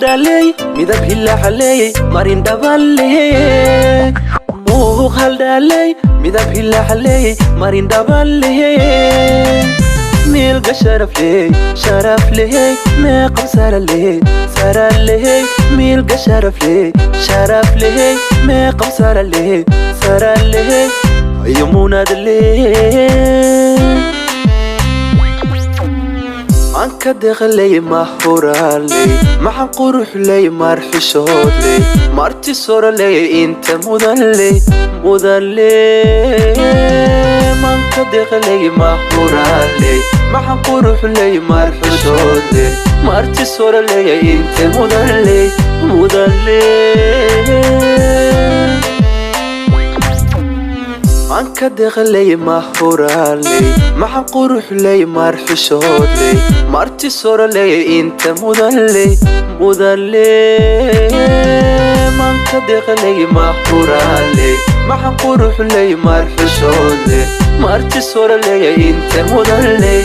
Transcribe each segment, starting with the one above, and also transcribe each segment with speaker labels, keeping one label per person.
Speaker 1: haldaley midab hilahaley marin dhabaley muuq haldaley midab hilahaley marin dhabaley milga sharaf leh meeqam sara leh milga sharaf leh meeqam sara leh ayumunad leh anka deqlay mahuraley maxan qurux ley marxishood ley marti sora ley inta mudanley manka deqlay mahuraley maxan qurux ley marxishood ley marti sora ley inta mudanley anka deqlay mahuraley maxan qurux ley marxishood ley marti sora ley inta mudanley manka deqlay mahuraley maxan qurux ley marxishood ley marti sora ley inta mudanley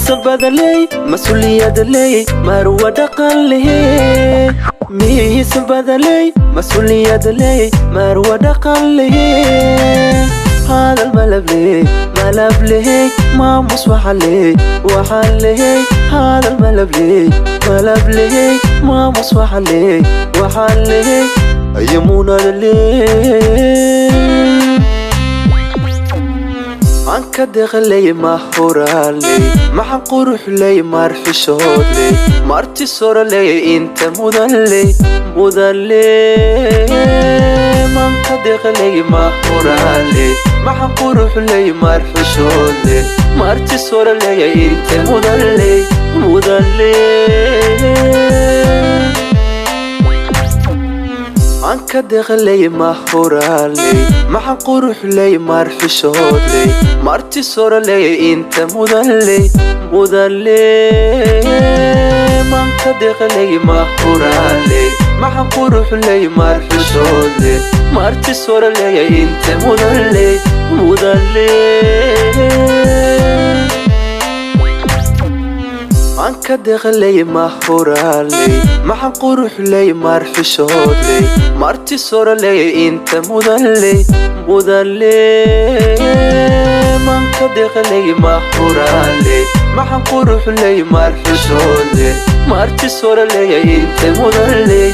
Speaker 1: sabadaley masuliyadaley marwa dhaqanley sabadaley masuliyadaley marwa dhaqanley hadal malabley maamus waxaley hadal malabley maamus waxaley ayumunadaley anka deqlay mahuraley maxan qurux ley marxishood ley marti sora ley inta mudanley manka deqlay mahuraley maxan qurux ley marxishood ley marti sora ley inta mudanley anka deqlay mahuraley maxan qurux ley marxishood ley marti sora ley inta mudanley manka deqlay mahuraley maxan qurux ley marxishood ley marti sora ley inta mudanley anka deqlay mahuraley maxan qurux ley marxishood ley marti sora ley inta mudanley manka deqlay mahuraley maxan qurux ley marxishood ley marti sora ley inta mudanley